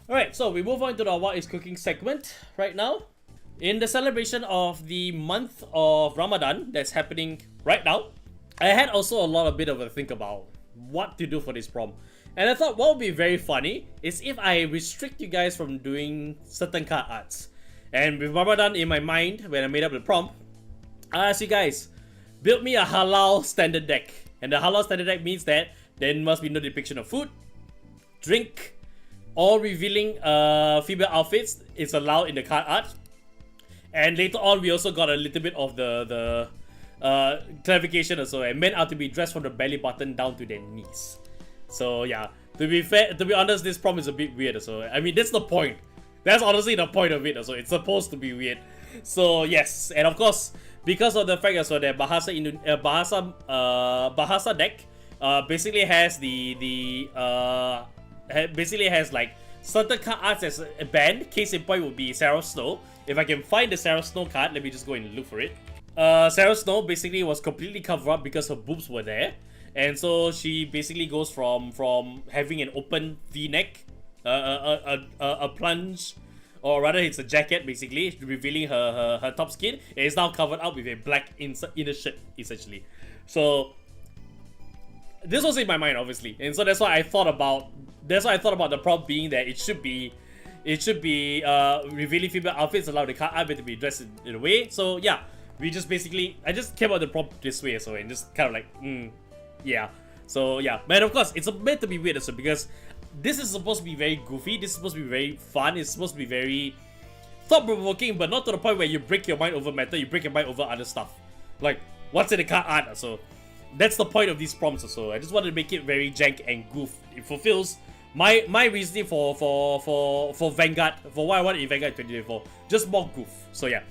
Alright, so we move on to the What is Cooking segment right now. In the celebration of the month of Ramadan that's happening right now, I had also a lot of bit of a think about what to do for this prom. And I thought what would be very funny is if I restrict you guys from doing certain card arts. And with Ramadan in my mind, when I made up the prompt, I asked you guys, build me a halal standard deck. And the halal standard deck means that there must be no depiction of food, drink, or revealing female outfits is allowed in the card art. And later on, we also got a little bit of the clarification also. And men are to be dressed from the belly button down to their knees. So yeah, to be honest, this prompt is a bit weird also. I mean, that's the point. That's honestly the point of it also. It's supposed to be weird. So yes, and of course, because of the fact also that Bahasa deck basically has basically has like certain card arts as a band. Case in point would be Sarah Snow. If I can find the Sarah Snow card, let me just go and look for it. Sarah Snow basically was completely covered up because her boobs were there, and so she basically goes from having an open V-neck, a plunge, or rather it's a jacket basically revealing her top skin. It is now covered up with a black inner shirt essentially. So this was in my mind obviously, and so that's why I thought about the prompt being that it should be revealing female outfits allowed the card art to be dressed in a way. So yeah, I just came out the prompt this way, so and just kind of like yeah. So yeah, but of course it's meant to be weird also because this is supposed to be very goofy. This is supposed to be very fun. It's supposed to be very thought-provoking, but not to the point where you break your mind over matter. You break your mind over other stuff, like what's in the card art. So that's the point of these prompts also. I just wanted to make it very jank and goof. It fulfills my reasoning for Vanguard, for why I want in Vanguard 2024. Just more goof. So yeah.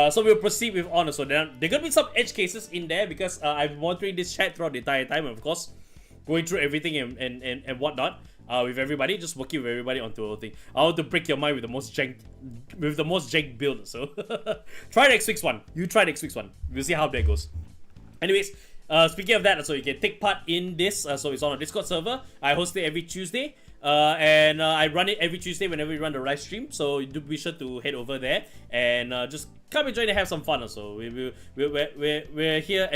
So we'll proceed with honor. So there are gonna be some edge cases in there because I'm monitoring this chat throughout the entire time, and of course going through everything and whatnot with everybody, just working with everybody onto the whole thing. I want to break your mind with the most jank build. So try next week's one. You try next week's one. We'll see how that goes. Anyways, speaking of that, so you can take part in this. So it's on a Discord server. I host it every Tuesday. And I run it every Tuesday whenever we run the live stream. So do be sure to head over there and just come and join and have some fun. Also, we're here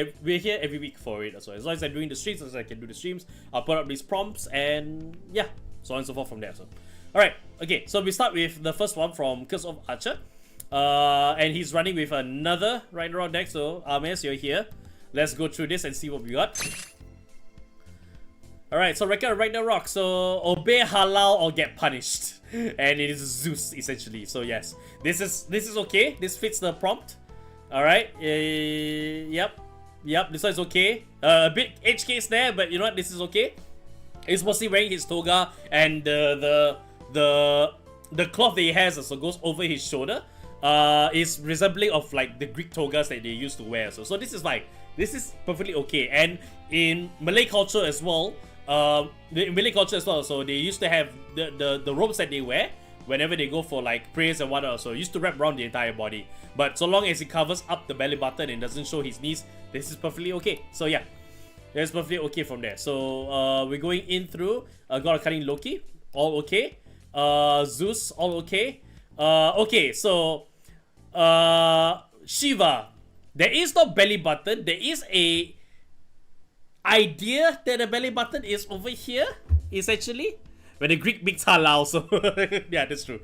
every week for it. So as long as I'm doing the streams, as I can do the streams, I'll put up these prompts and yeah, so on and so forth from there. So, all right, okay. So we start with the first one from Curse of Archer, and he's running with another Ragnarok deck. So Ames, you're here. Let's go through this and see what we got. Alright, so record Ragnarok, so obey halal or get punished. And it is Zeus essentially. So yes, this is okay. This fits the prompt. Alright. Yep, this one is okay. A bit edge case there, but you know what, this is okay. He's mostly wearing his toga, and the cloth that he has also goes over his shoulder. Is resembling of like the Greek togas that they used to wear. So this is like, this is perfectly okay. And in Malay culture as well, so they used to have the robes that they wear whenever they go for like prayers and whatnot. So it used to wrap around the entire body, but so long as it covers up the belly button and doesn't show his knees, this is perfectly okay. So yeah, that's perfectly okay from there. So we're going in through God of Cunning Loki, all okay. Zeus, all okay. Okay, so Shiva, there is no belly button. There is a idea that the belly button is over here, essentially, when the Greek makes halal. So yeah, that's true.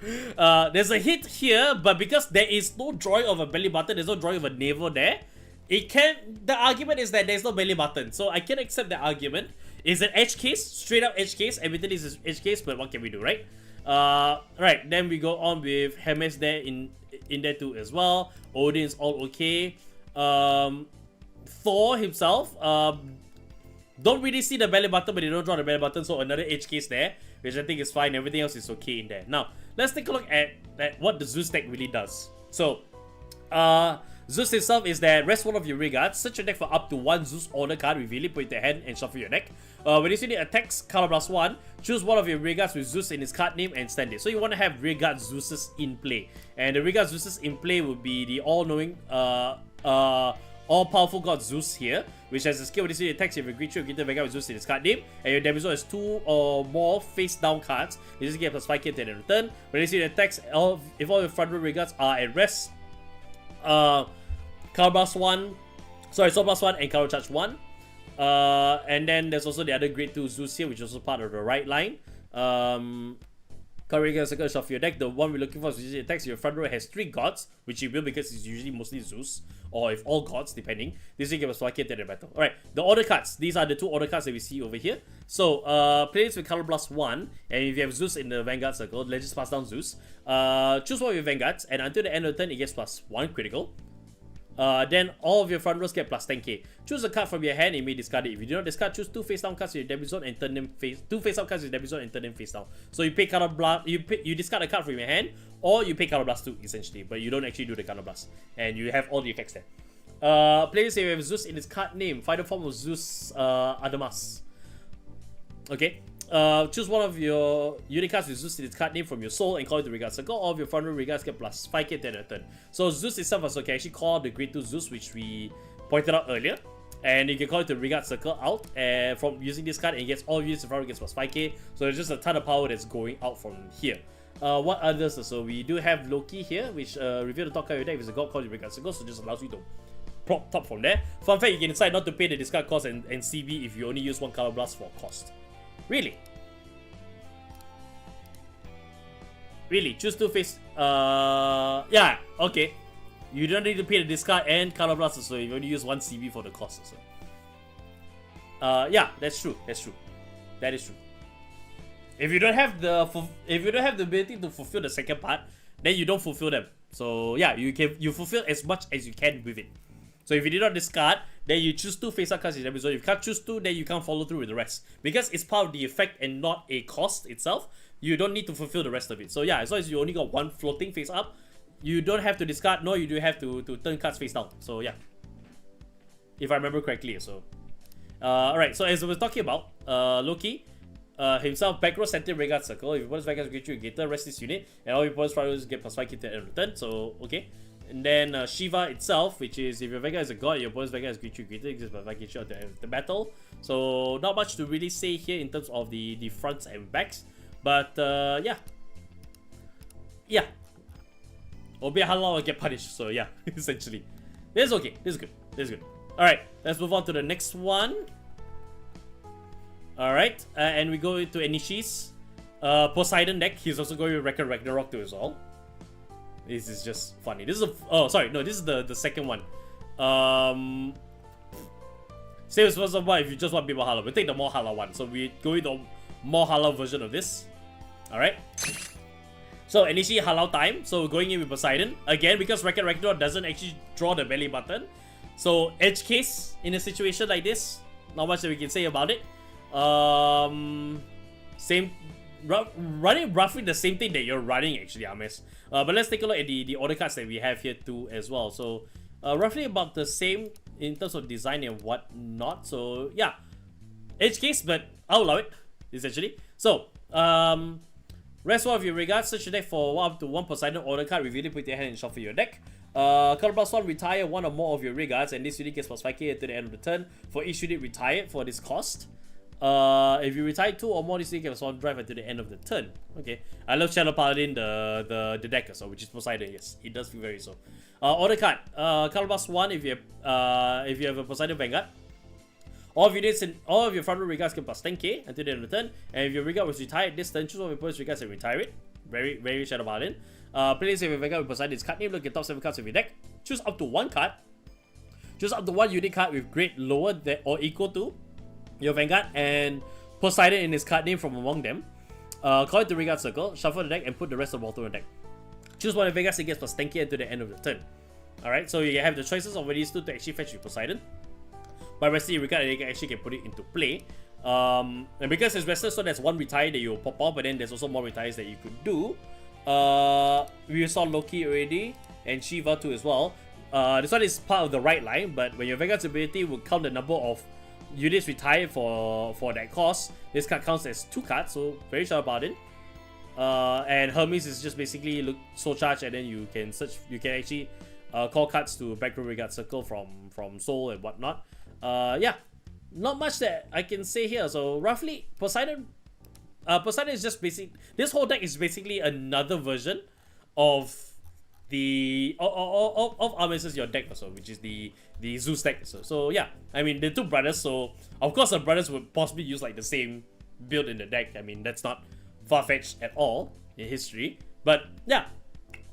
There's a hint here, but because there is no drawing of a belly button, there's no drawing of a navel there, the argument is that there's no belly button. So I can accept the argument. It's an edge case, straight up edge case. Everything is edge case, but what can we do, right? Right, then we go on with Hermes there in there too as well. Odin's all okay. Thor himself, don't really see the belly button, but they don't draw the belly button, so another edge case there, which I think is fine. Everything else is okay in there. Now, let's take a look at what the Zeus deck really does. So, Zeus himself is that rest one of your regards, search your deck for up to one Zeus order card, reveal it, put it in your hand, and shuffle your deck. When you see the attacks, color +1, choose one of your regards with Zeus in his card name and stand it. So you want to have regards Zeuses in play, and the regards Zeuses in play would be the all-knowing all-powerful god Zeus here, which has a skill when this unit attacks if you agree to get the Vanguard with Zeus in its card name, and your damage zone has 2 or more face-down cards. This is get plus 5k at the end of the turn. When this unit attacks, if all your front row regards are at rest, Soul plus 1 and counter charge 1. And then there's also the other grade 2 Zeus here, which is also part of the right line. Currently a circle shuffle your deck. The one we're looking for is usually attacks. Your front row has 3 gods, which you will because it's usually mostly Zeus, or if all gods, depending. This will give us 5k at the battle. Alright, the order cards. These are the 2 order cards that we see over here. So, play this with color plus 1, and if you have Zeus in the Vanguard circle, let's just pass down Zeus. Choose one of your Vanguards, and until the end of the turn, it gets plus 1 critical. Then all of your front rows get plus 10k. Choose a card from your hand and you may discard it. If you do not discard, choose 2 face down cards with your damage zone and turn them face 2 face up cards with your damage zone and turn them face down. So you pay color blast, you discard a card from your hand, or you pay color blast 2 essentially, but you don't actually do the color blast, and you have all the effects there. Play this if you have Zeus in its card name. Find the form of Zeus Adamas. Okay. Choose one of your unit cards with Zeus in its card name from your soul and call it the regard circle. All of your front row regards get plus 5k at the end of the turn. So Zeus itself also can actually call the grade 2 Zeus, which we pointed out earlier. And you can call it the regard circle out from using this card, and it gets all units in front row gets plus 5k. So there's just a ton of power that's going out from here. What others? So we do have Loki here, which reveal the top card of your deck if it's a god called the regard circle, so just allows you to prop top from there. Fun fact, you can decide not to pay the discard cost and CB if you only use 1 color blast for cost. Really? Really? Choose 2 face. Yeah, okay. You don't need to pay the discard and color blast, so you only use 1 CB for the cost. So. Yeah, that's true. That's true. That is true. If you don't have the ability to fulfill the second part, then you don't fulfill them. So yeah, you fulfill as much as you can with it. So if you did not discard, then you choose 2 face-up cards in the episode. If you can't choose 2, then you can't follow through with the rest. Because it's part of the effect and not a cost itself, you don't need to fulfill the rest of it. So yeah, as long as you only got 1 floating face-up, you don't have to discard, nor you do have to turn cards face down. So yeah, if I remember correctly. So alright, so as I was talking about, Loki himself, back row center regard circle. If your opponent's back row get you a gator, rest this unit, and all your opponent's front rows get plus 5k at the end of the turn. So okay. And then Shiva itself, which is if your Vanguard is a god, your opponent's Vanguard is greater, it gives plus 5k at the end of the battle. So not much to really say here in terms of the fronts and backs. But yeah. Yeah. Obey halal or get punished. So yeah, essentially. This is okay. This is good. This is good. Alright, let's move on to the next one. Alright, and we go into Enishi's Poseidon deck. He's also going with Record Ragnarok too as well. This is just funny. This is a this is the second one. Same as first one if you just want people halal. We'll take the more halal one. So we go with the more halal version of this. Alright. So Enishi halal time. So going in with Poseidon. Again, because Record Ragnarok doesn't actually draw the belly button. So edge case in a situation like this. Not much that we can say about it. Running roughly the same thing that you're running actually, Ames. But let's take a look at the order cards that we have here too as well. So roughly about the same in terms of design and whatnot. So yeah, edge case, but I'll allow it essentially. So rest one of your regards, search your deck for up to 1 Poseidon order card, reveal it, put your hand and shuffle your deck. Color plus 1, retire 1 or more of your regards, and this unit gets plus 5k to the end of the turn for each unit retired for this cost. If you retire 2 or more, this unit gets 1 drive until the end of the turn. Okay, I love Shadow Paladin, the deck, so which is Poseidon. Yes, it does feel very so. Order card, color plus 1 if you have a Poseidon Vanguard. All of your front row regards get plus 10k until the end of the turn, and if your regard was retired this turn, choose one of your opponent's regards and retire it. Very, very Shadow Paladin. Play this if your Vanguard with Poseidon's card name. Look at top 7 cards of your deck. Choose up to 1 card. Choose up to 1 unit card with grade lower than or equal to your Vanguard and Poseidon in his card name from among them. Call it the regard circle. Shuffle the deck and put the rest of the bottom of the deck. Choose one of your Vanguards and gets plus 10k until the end of the turn. Alright, so you have the choices of these two to actually fetch with Poseidon. By resting your regard, you can actually put it into play. And because it's rested, so there's 1 retire that you'll pop off, but then there's also more retires that you could do. We saw Loki already, and Shiva too as well. This one is part of the right line, but when your Vanguard's ability will count the number of units retired for that cost, this card counts as 2 cards, so very sure about it. And Hermes is just basically soul charge, and then you can search. You can actually call cards to back row Vanguard Circle from Soul and whatnot. Yeah, not much that I can say here. So roughly, Poseidon is just basic. This whole deck is basically another version of the of Armistice your deck also, which is the Zeus deck. So yeah, I mean they're two brothers, so of course the brothers would possibly use like the same build in the deck. I mean that's not far-fetched at all in history, but yeah,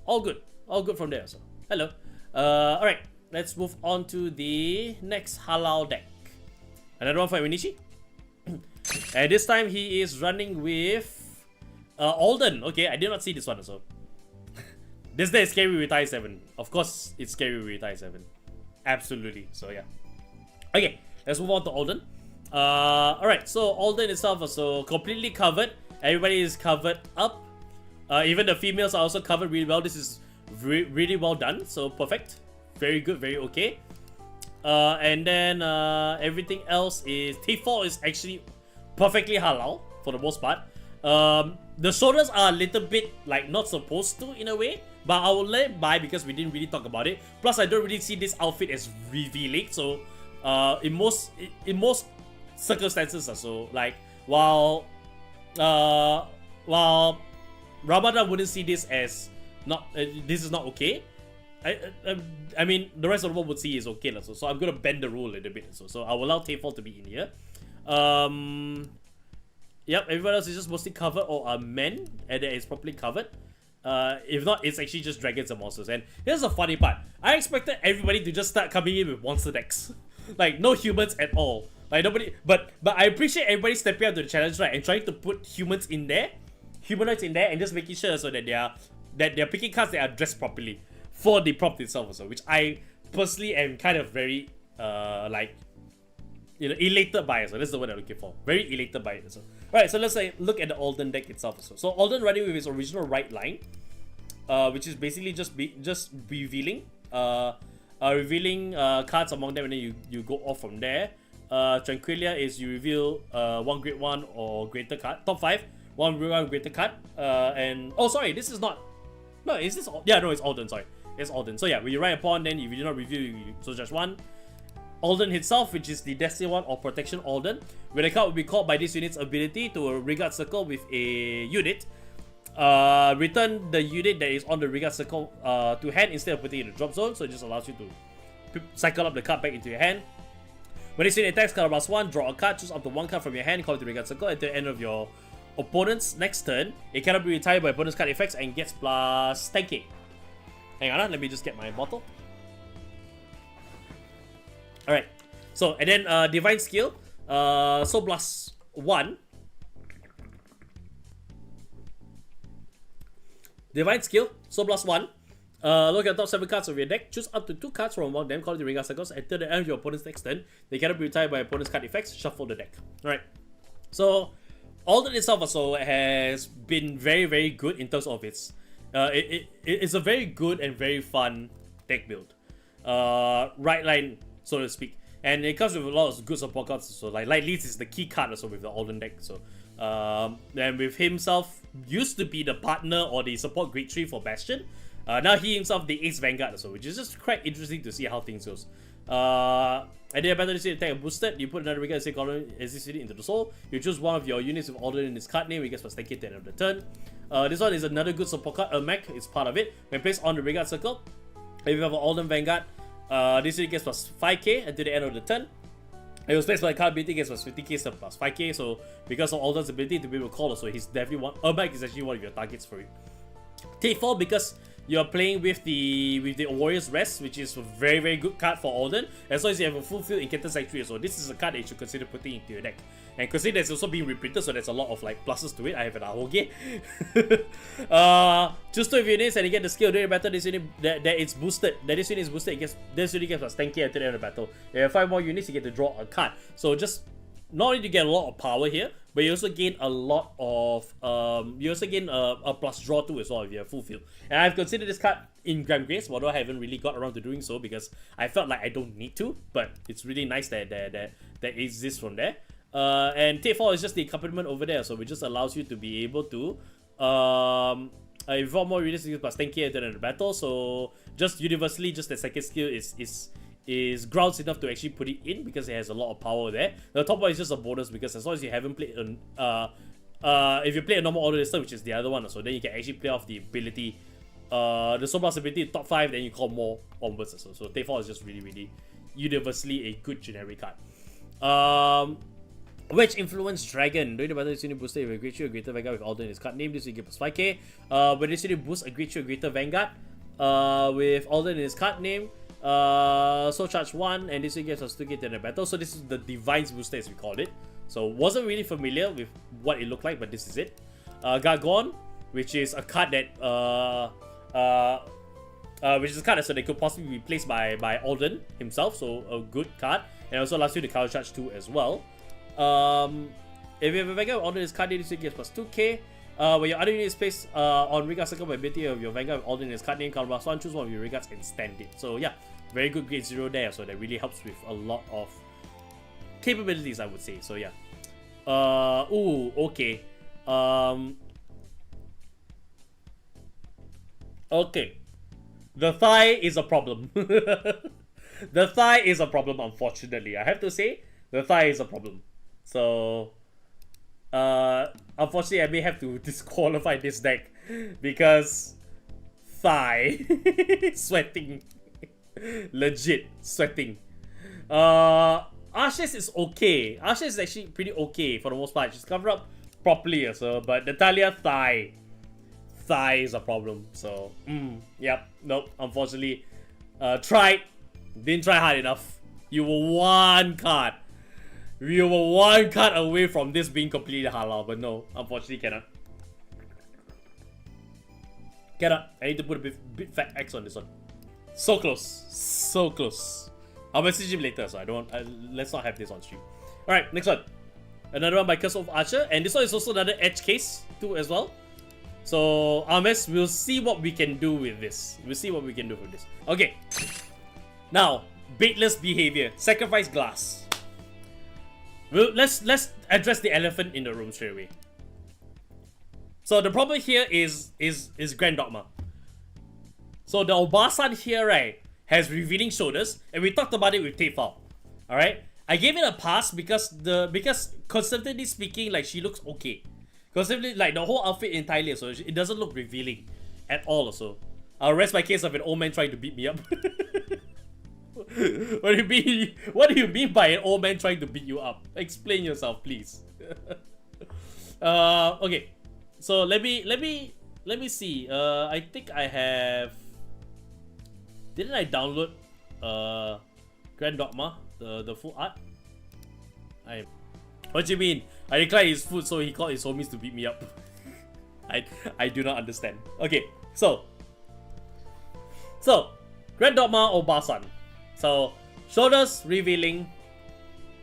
all good from there. So hello, all right, let's move on to the next halal deck. Another one for Enishi. And this time he is running with Alden. Okay, I did not see this one also. This day is scary with I7. Of course, it's scary with I7. Absolutely. So yeah. Okay, let's move on to Alden. Alright, so Alden itself is so completely covered. Everybody is covered up. Even the females are also covered really well. This is really well done. So perfect. Very good, very okay. And then everything else is... T4 is actually perfectly halal for the most part. The shoulders are a little bit like not supposed to in a way, but I will let it by because we didn't really talk about it. Plus, I don't really see this outfit as revealing. So, in most circumstances, so like while Ramadan wouldn't see this as not this is not okay. I mean the rest of the world would see is okay, so I'm gonna bend the rule a little bit. So I will allow Tayfall to be in here. Yep, everyone else is just mostly covered or are men, and it is properly covered. If not, it's actually just dragons and monsters. And here's the funny part: I expected everybody to just start coming in with monster decks, like no humans at all. Like nobody, but I appreciate everybody stepping up to the challenge, right, and trying to put humanoids in there, and just making sure so that they're picking cards that are dressed properly for the prompt itself also, which I personally am kind of very like, you know, elated by it. So that's the word I'm looking for. Very elated by it. So alright, so let's look at the Alden deck itself also. So Alden running with his original right line, which is basically just revealing revealing cards among them, and then you go off from there. Tranquilia is you reveal one grade 1 or greater card. Top 5, one grade 1 greater card. And oh sorry, this is not. No, is this? Yeah, no, it's Alden. Sorry, it's Alden. So yeah, when you write upon, then if you do not reveal, you so just one. Alden itself, which is the Destiny 1 or Protection Alden, where the card will be called by this unit's ability to a Vanguard Circle with a unit. Return the unit that is on the Vanguard Circle to hand instead of putting it in the drop zone, so it just allows you to cycle up the card back into your hand. When this unit attacks, card +1, draw a card, choose up to one card from your hand, call it the Vanguard Circle. At the end of your opponent's next turn, it cannot be retired by opponent's card effects and gets plus 10k. Hang on, let me just get my bottle. Alright, so and then Divine Skill, so +1. Divine Skill, so +1. Look at the top 7 cards of your deck, choose up to 2 cards from among them, call it the Vanguard Circles. Until the end of your opponent's next turn, they cannot be retired by opponent's card effects, shuffle the deck. Alright, so Alden itself also has been very good in terms of its it's a very good and very fun deck build. Right line, so to speak, and it comes with a lot of good support cards. So like Light Leads is the key card also with the Alden deck. So and with himself used to be the partner or the support grade 3 for Bastion. Now he himself the Ace Vanguard also, which is just quite interesting to see how things goes. And then battle this unit attack boosted, you put another Vanguard as a column as this unit into the soul. You choose one of your units with Alden in its card name, it gets plus 10k at the end of the turn. This one is another good support card, a mech, it's part of it. When placed on the Vanguard Circle, if you have an Alden Vanguard, this unit gets plus 5k until the end of the turn. It was placed by the card ability, gets plus 50k so plus 5k, so because of Alden's ability to be able to call, so he's definitely one. A mech is actually one of your targets for it. Take 4 because you're playing with the Warrior's Rest, which is a very good card for Alden, as long as you have a full field Incanter Sanctuary. So this is a card that you should consider putting into your deck. And consider it's also being reprinted, so there's a lot of like pluses to it. I have an Ahoge. Choose 2 units and you get the skill during battle. This unit that it's boosted. That this unit is boosted. This unit gets plus 10k at the end of the battle. If you have 5 more units, you get to draw a card. So just not only do you get a lot of power here, but you also gain a lot of you also gain a plus draw 2 as well if you have full field. And I've considered this card in Grand Grace, although I haven't really got around to doing so because I felt like I don't need to. But it's really nice that exists from there. And T4 is just the accompaniment over there, so it just allows you to be able to evolve more realistic plus 10k at the end of the battle. So just universally, just the second skill is grounds enough to actually put it in because it has a lot of power there. The top one is just a bonus because as long as you haven't played if you play a normal order list, which is the other one, so then you can actually play off the ability, the soul blast ability top 5, then you call more onwards. So Tayfall is just really universally a good generic card. Wedge Influence Dragon. During the battle, this unit boosted with a great shield, a greater Vanguard with Alden in his card name. This will give plus 5k. When this unit boosts a great shield, a greater Vanguard with Alden in his card name. Soul Charge 1, and this unit gets us 2k in the battle. So this is the Divine's booster as we called it. So wasn't really familiar with what it looked like, but this is it. Gargon, which is a card that so they could possibly be placed by Alden himself. So a good card, and also allows you to counter charge 2 as well. If you have a Vanguard with Alden in his card name, this unit gets plus 2k. When your other unit is placed on Regard Circle by ability of your Vanguard with Alden in his card name, counter plus 1, choose one of your Regards and stand it. So yeah, very good grade 0 there. So that really helps with a lot of capabilities, I would say. So yeah. Okay. Okay. The thigh is a problem. The thigh is a problem, unfortunately. I have to say, the thigh is a problem. So, unfortunately, I may have to disqualify this deck because thigh sweating, legit sweating. Ashes is okay. Ashes is actually pretty okay for the most part. She's covered up properly, so but Natalia thigh is a problem. So, yep, nope. Unfortunately, tried, didn't try hard enough. You were one card. We were one card away from this being completely halal, but no, unfortunately cannot. Cannot. I need to put a big fat X on this one. So close, so close. I'll message him later, so I don't. Let's not have this on stream. All right, next one. Another one by Curse of Archer, and this one is also another edge case too as well. So Armes, we'll see what we can do with this. We'll see what we can do with this. Okay. Now, baitless behavior, sacrifice glass. Let's address the elephant in the room straight away. So the problem here is Grand Dogma. So the Obasan here, right, has revealing shoulders, and we talked about it with Tayfall. Alright? I gave it a pass because conceptually speaking, like, she looks okay. Conceptually, like, the whole outfit entirely, so it doesn't look revealing at all also. I'll rest my case of an old man trying to beat me up. What do you mean by an old man trying to beat you up? Explain yourself, please. Okay. So let me see. I think I have. Didn't I download Grand Dogma, the full art? What do you mean? I declined his food, so he called his homies to beat me up. I do not understand. Okay, so Grand Dogma Obasan. So shoulders revealing.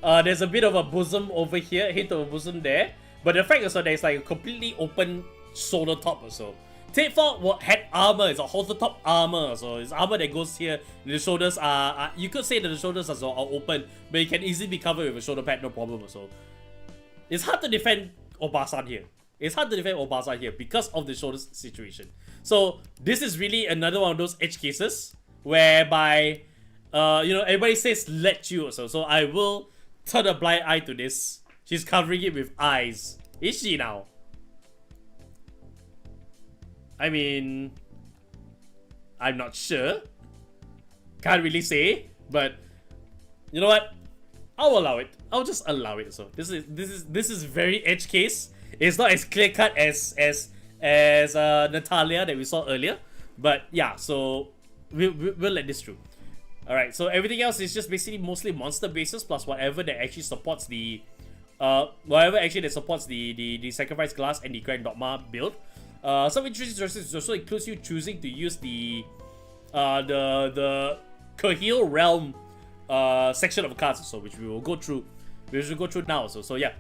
There's a bit of a bosom over here, hint of a bosom there. But the fact is that there's like a completely open shoulder top or so. Tayfall had armor, it's a halter top armor, so it's armor that goes here. The shoulders are you could say that the shoulders are open, but it can easily be covered with a shoulder pad, no problem also. It's hard to defend Obasan here. It's hard to defend Obasan here because of the shoulders situation. So this is really another one of those edge cases whereby everybody says let you also. So I will turn a blind eye to this. She's covering it with eyes. Is she now? I mean, I'm not sure. Can't really say, but you know what? I'll allow it. I'll just allow it. So this is very edge case. It's not as clear cut as Natalia that we saw earlier, but yeah. So we'll let this through. All right. So everything else is just basically mostly monster bases plus whatever that actually supports the the sacrifice glass and the Grand Dogma build. Some interesting choices also includes you choosing to use the Kahil Realm section of cards also, which we will go through. We should go through now also. So yeah.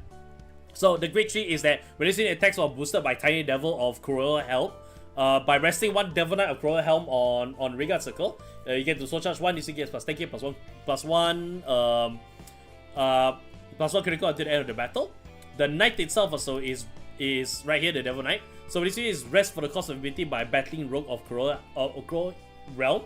So the great treat is that when this unit attacks while boosted by Tiny Devil of Corolla Helm, by resting one Devil Knight of Corolla Helm on Regard Circle, you get to soul charge 1, you get plus 10k plus 1 critical until the end of the battle. The Knight itself also is right here, the Devil Knight. So this is rest for the cost of ability by battling rogue of Crohill Realm.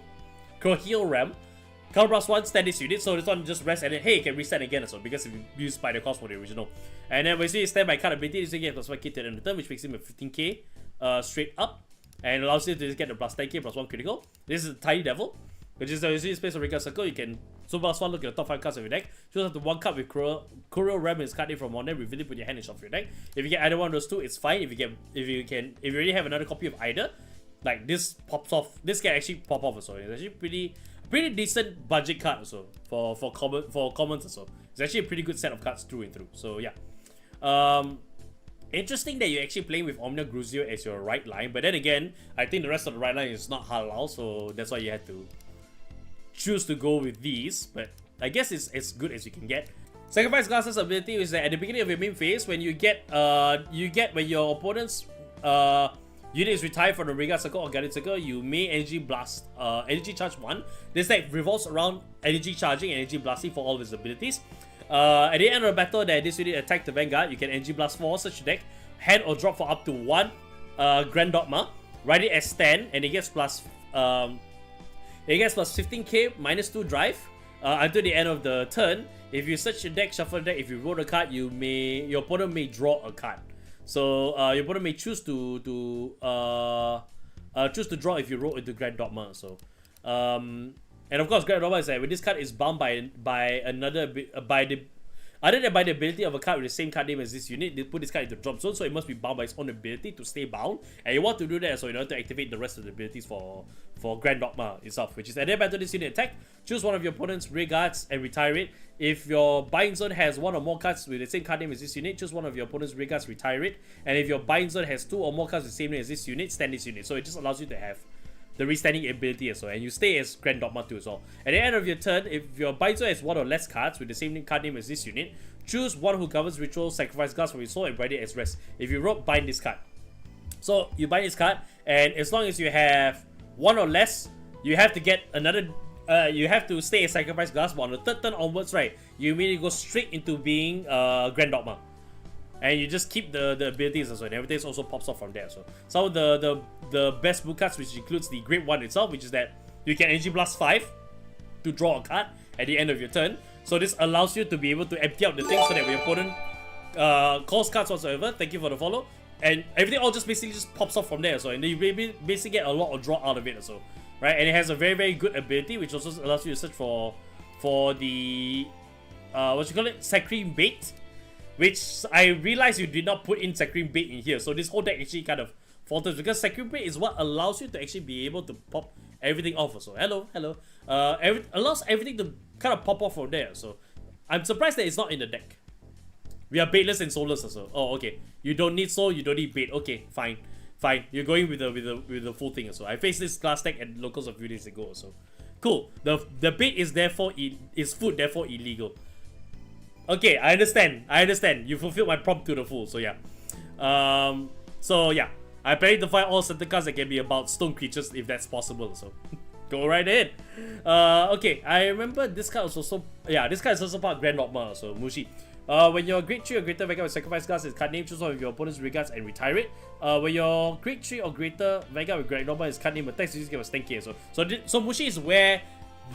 Counter plus 1 status unit, so this one just rest and then hey, it can reset again as well because if you use by the cost for the original. And then basically standby card ability, this again plus 1k to the end of the turn, which makes him a 15k straight up. And allows you to just get the plus 10k plus 1 critical. This is a Tiny Devil, which is the space of regular circle. You can so plus 1 look at the top 5 cards of your deck. Choose up to 1 card with Crohill Realm is card name from one, then reveal it, put your hand and shuffle your deck. If you get either one of those two, it's fine. If you already have another copy of either, like this pops off. This can actually pop off also. It's actually pretty decent budget card also for commons also. It's actually a pretty good set of cards through and through. So yeah, interesting that you're actually playing with Omnia Gruzio as your right line, but then again, I think the rest of the right line is not halal, so that's why you had to choose to go with these. But I guess it's as good as you can get. Sacrifice Glass's ability is that at the beginning of your main phase, when when your opponent's unit is retired from the Vanguard Circle or Guardian Circle, you may Energy Blast, Energy Charge 1. This deck revolves around Energy Charging and Energy Blasting for all of its abilities. At the end of the battle that this unit attack the Vanguard, you can Energy Blast 4 such deck, hand or drop for up to 1 Grand Dogma, write it as stand, and it gets plus 15k minus 2 drive until the end of the turn. If you search your deck, shuffle the deck, if you roll a card, your opponent may draw a card. So your opponent may choose to draw if you roll into Grand Dogma. So and of course, Grand Dogma is that when this card is bound by the ability of a card with the same card name as this unit, they put this card into drop zone, so it must be bound by its own ability to stay bound. And you want to do that so in order to activate the rest of the abilities for Grand Dogma itself, which is at the end of this unit attack, choose one of your opponent's rear guards and retire it. If your buying zone has 1 or more cards with the same card name as this unit, choose one of your opponent's rear guards, retire it. And if your buying zone has 2 or more cards with the same name as this unit, stand this unit. So it just allows you to have the restanding ability as well, and you stay as Grand Dogma 2 as well. At the end of your turn, if your buying zone has 1 or less cards with the same card name as this unit, choose one who governs ritual, sacrifice cards from your soul, and write it as rest. If you wrote, bind this card. So you bind this card, and as long as you have 1 or less, you have to get another. You have to stay as sacrifice glass. But on the third turn onwards, right, you immediately go straight into being Grand Dogma, and you just keep the abilities as well. And everything also pops off from there. So some of the best book cards, which includes the Great One itself, which is that you can Energy Blast 5 to draw a card at the end of your turn. So this allows you to be able to empty out the thing so that when your opponent calls cards whatsoever. Thank you for the follow. And everything all just basically just pops off from there. So and then you basically get a lot of draw out of it also. Right? And it has a very, very good ability which also allows you to search for the what you call it? Saccharine Bait. Which I realized you did not put in Saccharine Bait in here. So this whole deck actually kind of falters because Saccharine Bait is what allows you to actually be able to pop everything off also. Hello. Allows everything to kind of pop off from there. So I'm surprised that it's not in the deck. We are baitless and soulless also. Oh, okay. You don't need soul, you don't need bait. Okay, fine. You're going with the full thing also. I faced this class deck at locals a few days ago also. Cool. The bait is therefore is food, therefore illegal. Okay, I understand. You fulfilled my prompt to the full. So yeah. So yeah. I plan to find all certain cards that can be about stone creatures if that's possible. So go right ahead. Okay, I remember this card was also this card is also part of Grand Dogma. So Mushi. When your Great 3 or greater Vanguard with sacrifice cards is card name, choose one of your opponent's regards and retire it. When your Great 3 or greater Vanguard with Grand Dogma is card name, attacks, you just give us 10k. So Mushi is where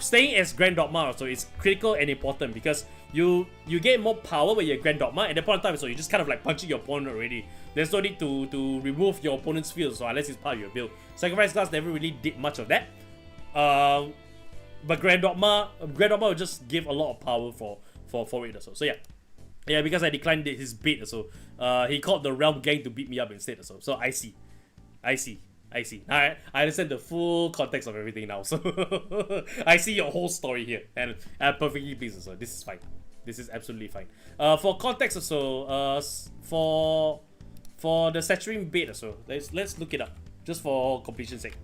staying as Grand Dogma, so it's critical and important because you get more power when you're Grand Dogma at that point of time, so you just kind of like punching your opponent already. There's no need to remove your opponent's field, so unless it's part of your build. Sacrifice class never really did much of that. But Grand Dogma will just give a lot of power for it also. So yeah, because I declined his bait also. He called the Realm Gang to beat me up instead also. So I see. I understand the full context of everything now. So I see your whole story here, and I'm perfectly pleased. So this is fine. This is absolutely fine. For context also, for the Saccharine Bait also, let's look it up just for completion's sake.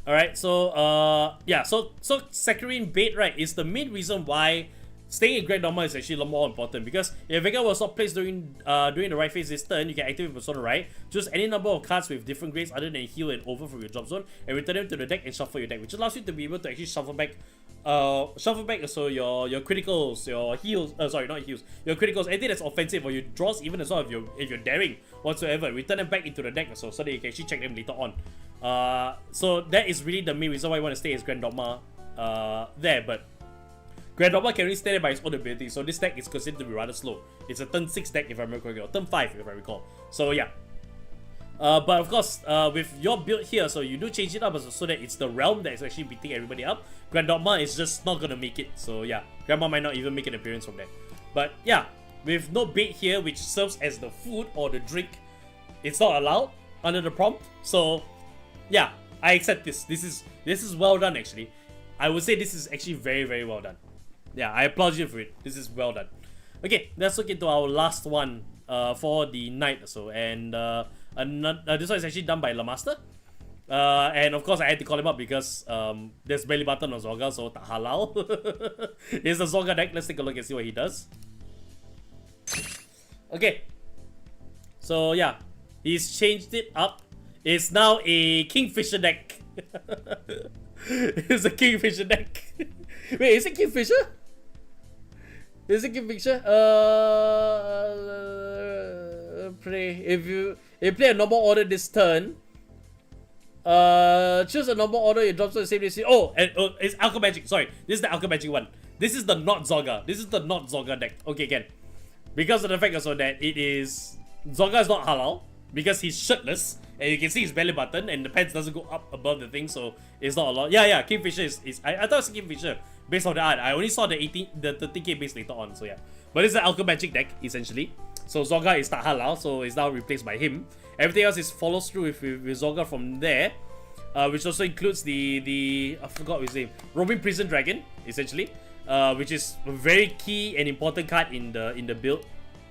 All right. So so Saccharine Bait, right, is the main reason why staying in Grand Dogma is actually a lot more important because if Vanguard was not placed during the right phase this turn, you can activate Persona Right, choose any number of cards with different grades other than heal and over from your drop zone, and return them to the deck and shuffle your deck, which allows you to be able to actually shuffle back shuffle back so your criticals, your heals, sorry, not heals, your criticals, anything that's offensive or your draws, even as well if you're daring whatsoever, return them back into the deck so that you can actually check them later on. So that is really the main reason why you want to stay as Grand Dogma there, but Grand Dogma can really stay there by its own ability, so this deck is considered to be rather slow. It's a turn 6 deck if I remember correctly, or turn 5 if I recall. So yeah. But of course, with your build here, so you do change it up so that it's the realm that is actually beating everybody up. Grand Dogma is just not gonna make it, so yeah, Grandma might not even make an appearance from there. But yeah, with no bait here, which serves as the food or the drink, it's not allowed under the prompt. So yeah, I accept this. This is well done actually. I would say this is actually very, very well done. Yeah, I applaud you for it. This is well done. Okay, let's look into our last one for the night or so, and this one is actually done by Lamaster. And of course I had to call him up because there's belly button on Zorga, so tak halal. Here's the Zorga deck. Let's take a look and see what he does. Okay, so yeah, he's changed it up. It's now a Kingfisher deck. It's a Kingfisher deck. Wait, is it Kingfisher? Is it Kingfisher? Play if you play a normal order this turn. Choose a normal order. You drop to the same DC. Oh, and it's Alchemagic. Sorry, this is the Alchemagic one. This is the not Zorga. This is the not Zorga deck. Okay, again, because of the fact also that it is Zorga is not halal because he's shirtless and you can see his belly button and the pants doesn't go up above the thing, so it's not allowed. Yeah, Kingfisher is I thought it was Kingfisher based on the art. I only saw the 30k base later on, so yeah. But it's an Alchemagic deck essentially. So Zorga is not halal, so it's now replaced by him. Everything else is follows through with Zorga from there, which also includes the I forgot his name, Roaming Prison Dragon essentially, which is a very key and important card in the build,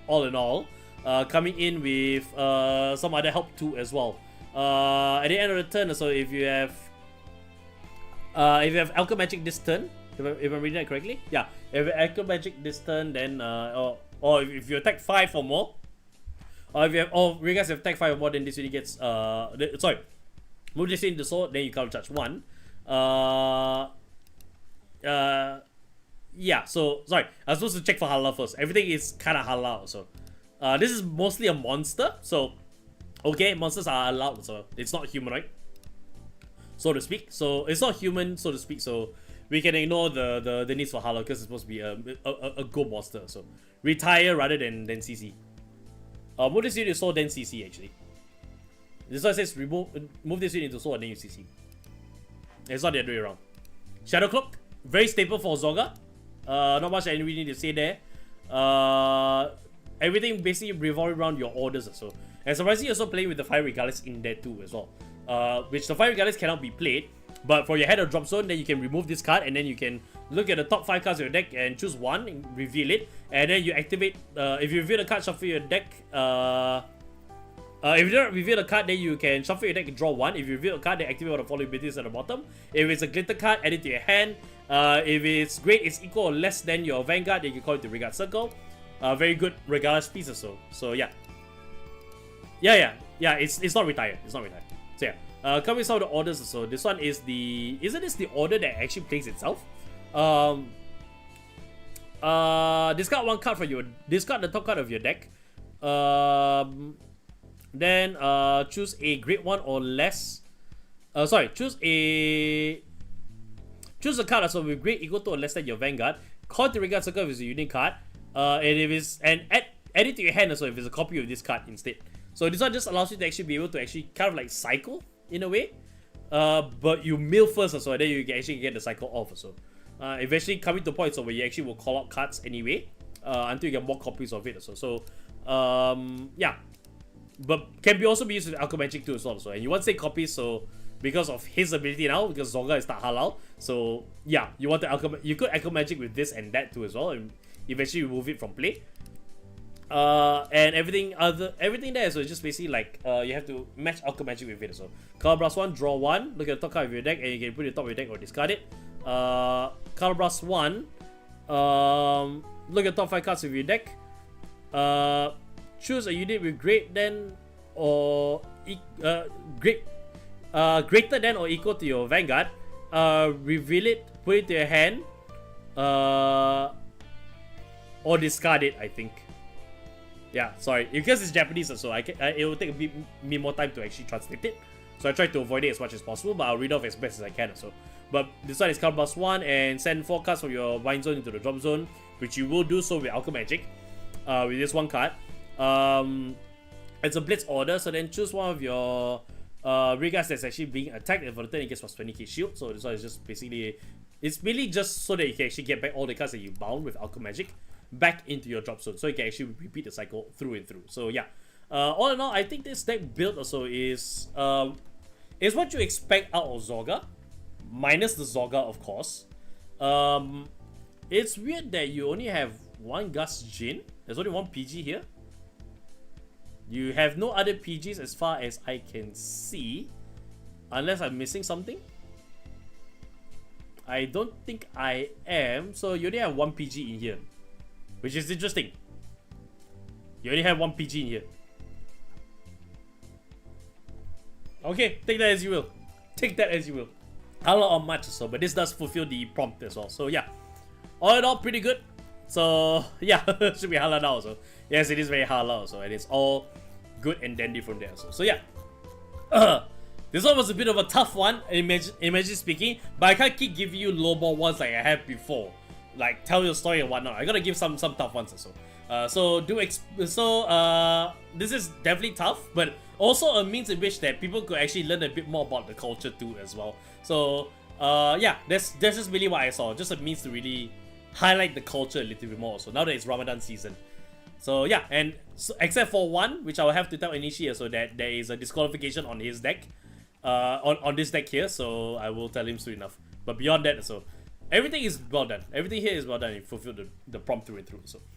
all in all. Coming in with some other help too as well. At the end of the turn, so if you have Alchemagic this turn, if I'm reading that correctly, yeah, if you have Alchemagic this turn, then or if you attack 5 or more, or if you have, you guys have attack 5 or more, then this really gets sorry, move this into sword, then you counter charge 1. Yeah, so sorry, I was supposed to check for halal first. Everything is kind of halal, so this is mostly a monster, so okay, monsters are allowed, so it's not humanoid, so to speak. So it's not human, so to speak, so we can ignore the needs for halal because it's supposed to be a go monster. So retire rather than CC. Move this unit into sword, then CC actually. This one says move this unit into sword and then you CC. It's not the other way around. Shadow Cloak, very stable for Zorga. Not much I really need to say there. Everything basically revolving around your orders or so. And surprisingly, also playing with the Fire Regardless in there too as well. Which the Fire Regardless cannot be played. But for your head or drop zone, then you can remove this card and then you can look at the top 5 cards of your deck and choose one and reveal it. And then you activate, if you reveal the card, shuffle your deck. If you don't reveal the card, then you can shuffle your deck and draw 1. If you reveal a card, then activate all the following abilities at the bottom. If it's a glitter card, add it to your hand. If it's great, it's equal or less than your Vanguard, then you can call it the Regard Circle. Very good regardless piece or so. So yeah. Yeah, it's not retired. It's not retired. So yeah. Coming some of the orders or so. This one is isn't this the order that actually plays itself? Discard one card from discard the top card of your deck. Then choose a grade 1 or less. Choose a card also with grade equal to or less than your Vanguard. Call the Regard Circle if it's a unique card. And if it's add it to your hand also if it's a copy of this card instead. So this one just allows you to actually be able to actually kind of like cycle in a way. But you mill first also, and then you can actually get the cycle off also. Eventually coming to points where you actually will call out cards anyway, until you get more copies of it also. So yeah. But can also be used with Alchemagic too as well. So, and you want to say copies, so because of his ability now, because Zorga is not halal. So yeah, you want the you could Alchemagic with this and that too as well, and eventually remove it from play. And everything there, so it's just basically like you have to match Alchemagic with it. So color blast 1, draw 1, look at the top card of your deck, and you can put it on top of your deck or discard it. Color blast 1, look at the top 5 cards of your deck. Choose a unit with greater than or equal to your Vanguard. reveal it, put it to your hand, or discard it, I think. Yeah, sorry, because it's Japanese, so it will take me more time to actually translate it. So I try to avoid it as much as possible, but I'll read off as best as I can. So, but this one is card +1 and send 4 cards from your bind zone into the drop zone, which you will do so with Alchemagic. With this one card, it's a Blitz order. So then choose one of your regas that's actually being attacked, and for the turn it gets plus 20k shield. So this one is just basically, it's really just so that you can actually get back all the cards that you bound with Alchemagic back into your drop zone, so you can actually repeat the cycle through and through. So yeah, all in all, I think this deck build also is what you expect out of Zorga, minus the Zorga, of course. It's weird that you only have one Gus Jin. There's only one PG here. You have no other PGs as far as I can see, unless I'm missing something. I don't think I am. So you only have one PG in here, which is interesting. You only have one PG in here. Okay, take that as you will. Take that as you will. Not on much or so, but this does fulfill the prompt as well. So yeah, all in all, pretty good. So yeah, should be halal now also. Yes, it is very halal also, and it's all good and dandy from there. So yeah, this one was a bit of a tough one, imagine speaking, but I can't keep giving you low ball ones like I have before, like tell your story and whatnot. I gotta give some tough ones also. This is definitely tough, but also a means in which that people could actually learn a bit more about the culture too as well. So yeah, that's just really what I saw, just a means to really highlight the culture a little bit more also, now that it's Ramadan season. So yeah, and so, except for one, which I will have to tell Enishi, so that there is a disqualification on his deck, on this deck here, so I will tell him soon enough. But beyond that, so everything is well done. Everything here is well done. It fulfilled the prompt through and through. So